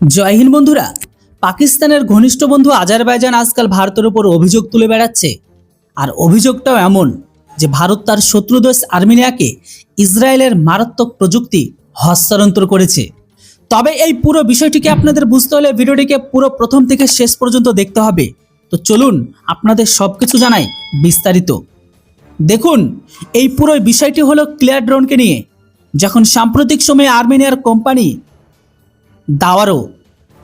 জয় হিন্দ বন্ধুরা। পাকিস্তানের ঘনিষ্ঠ বন্ধু আজারবাইজান আজকাল ভারতের উপর অভিযোগ তুলে বেড়াচ্ছে। আর অভিযোগটাও এমন যে ভারত তার শত্রু দেশ আর্মেনিয়াকে ইসরায়েলের মারাত্মক প্রযুক্তি হস্তান্তর করেছে। তবে এই পুরো বিষয়টিকে আপনাদের বুঝতে হলে ভিডিওটিকে পুরো প্রথম থেকে শেষ পর্যন্ত দেখতে হবে। তো চলুন আপনাদের সবকিছু জানাই বিস্তারিত। দেখুন, এই পুরো বিষয়টি হলো ক্লিয়ার ড্রোনকে নিয়ে। যখন সাম্প্রতিক সময়ে আর্মেনিয়ার কোম্পানি দাওয়ারো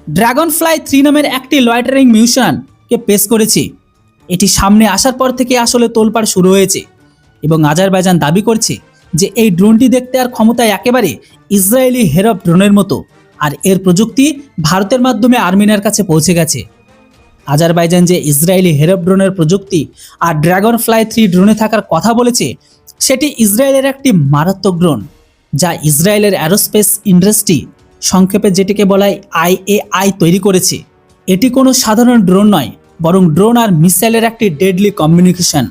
ড্রাগন ফ্লাই 3 নামের একটি লয়টারিং মিশনকে পেশ করেছে, এটি সামনে আসার পর থেকে আসলে তোলপাড় শুরু হয়েছে এবং আজারবাইজান দাবি করছে যে এই ড্রোনটি দেখতে আর ক্ষমতায় একেবারে ইসরায়েলি হেরব ড্রোনের মতো, আর এর প্রযুক্তি ভারতের মাধ্যমে আর্মেনিয়ার কাছে পৌঁছে গেছে। আজারবাইজান যে ইসরায়েলি হেরব ড্রোনের প্রযুক্তি আর ড্রাগন ফ্লাই 3 ড্রোনে থাকার কথা বলেছে, সেটি ইসরায়েলের একটি মারাত্মক ড্রোন যা ইসরায়েলের অ্যারোস্পেস ইন্ডাস্ট্রি, সংক্ষেপে যেটিকে বলা হয় IAI, তৈরি করেছে। এটি কোনো সাধারণ ড্রোন নয়, বরং ড্রোন আর মিসাইলের একটি ডেডলি কমিউনিকেশন।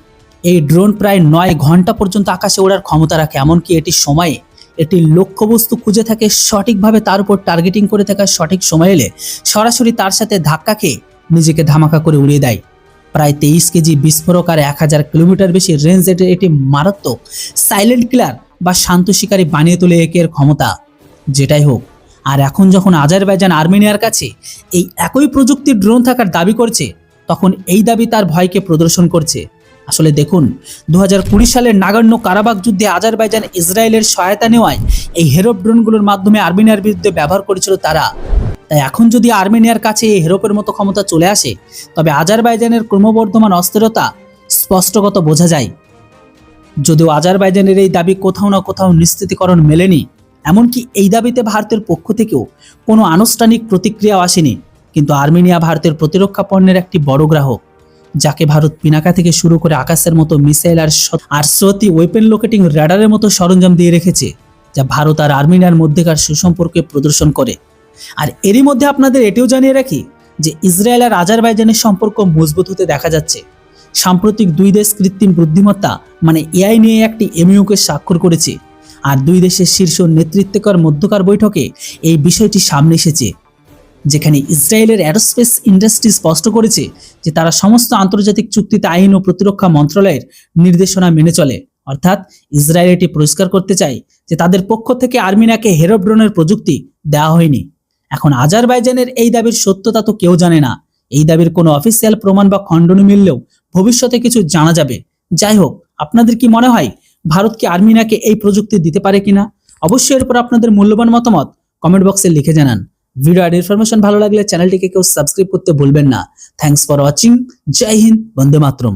এই ড্রোন প্রায় 9 ঘন্টা পর্যন্ত আকাশে ওড়ার ক্ষমতা রাখে, এমনকি এটির সময়ে এটি লক্ষ্যবস্তু খুঁজে থাকে সঠিকভাবে, তার উপর টার্গেটিং করে থাকার সঠিক সময় এলে সরাসরি তার সাথে ধাক্কা খেয়ে নিজেকে ধামাকা করে উড়িয়ে দেয়। প্রায় 23 কেজি বিস্ফোরক আর 1000 কিলোমিটার বেশি রেঞ্জ, এটি মারাত্মক সাইলেন্ট কিলার বা শান্ত শিকারী বানিয়ে তোলে এর ক্ষমতা। যেটাই হোক, আর এখন যখন আজারবাইজান আর্মেনিয়ার কাছে এই একই প্রযুক্তির ড্রোন থাকার দাবি করছে, তখন এই দাবি তার ভয়কে প্রদর্শন করছে। আসলে দেখুন, 2020 সালের নাগর্ণ কারাবাখ যুদ্ধে আজারবাইজান ইসরায়েলের সহায়তা নেওয়ায় এই হেরপ ড্রোনগুলোর মাধ্যমে আর্মেনিয়ার বিরুদ্ধে ব্যবহার করেছিল তারা। তাই এখন যদি আর্মেনিয়ার কাছে এই হেরপের মতো ক্ষমতা চলে আসে, তবে আজারবাইজানের ক্রমবর্ধমান অস্থিরতা স্পষ্টগত বোঝা যায়। যদিও আজারবাইজানের এই দাবি কোথাও না কোথাও নিশ্চিতকরণ মেলেনি, এমনকি এই দাবিতে ভারতের পক্ষ থেকেও কোনো আনুষ্ঠানিক প্রতিক্রিয়াও আসেনি, কিন্তু আর্মেনিয়া ভারতের প্রতিরক্ষা পণ্যের একটি বড় গ্রাহক, যাকে ভারত পিনাকা থেকে শুরু করে আকাশের মতো মিসাইল আর শ্রুতি ওয়েপেন লোকেটিং র্যাডারের মতো সরঞ্জাম দিয়ে রেখেছে, যা ভারত আর আর্মেনিয়ার মধ্যেকার সুসম্পর্কে প্রদর্শন করে। আর এরই মধ্যে আপনাদের এটিও জানিয়ে রাখি যে ইসরায়েল আর আজারবাইজানের সম্পর্ক মজবুত হতে দেখা যাচ্ছে। সাম্প্রতিক দুই দেশ কৃত্রিম বুদ্ধিমত্তা মানে AI নিয়ে একটি MOUকে স্বাক্ষর করেছে, আর দুই দেশের শীর্ষ নেতৃত্বকার মধ্যকার বৈঠকে এই বিষয়টি সামনে এসেছে, যেখানে ইসরায়েলের অ্যারোস্পেস ইন্ডাস্ট্রি স্পষ্ট করেছে যে তারা সমস্ত আন্তর্জাতিক চুক্তিতে আইন ও প্রতিরক্ষা মন্ত্রণালয়ের নির্দেশনা মেনে চলে। অর্থাৎ ইসরায়েল এটি পরিষ্কার করতে চায় যে তাদের পক্ষ থেকে আর্মেনিয়াকে হেরপ ড্রোনের প্রযুক্তি দেওয়া হয়নি। এখন আজারবাইজানের এই দাবির সত্যতা তো কেউ জানে না। এই দাবির কোনো অফিসিয়াল প্রমাণ বা খণ্ডনী মিললেও ভবিষ্যতে কিছু জানা যাবে। যাই হোক, আপনাদের কি মনে হয় ভারত কি আর্মেনিয়াকে এই প্রযুক্তি দিতে পারে কিনা? অবশ্যই এরপর আপনাদের মূল্যবান মতামত কমেন্ট বক্সে লিখে জানান। ভিডিও আর ইনফরমেশন ভালো লাগলে চ্যানেলটিকে কেউ সাবস্ক্রাইব করতে ভুলবেন না। Thanks for watching. জয় হিন্দ, বন্দে মাতরম।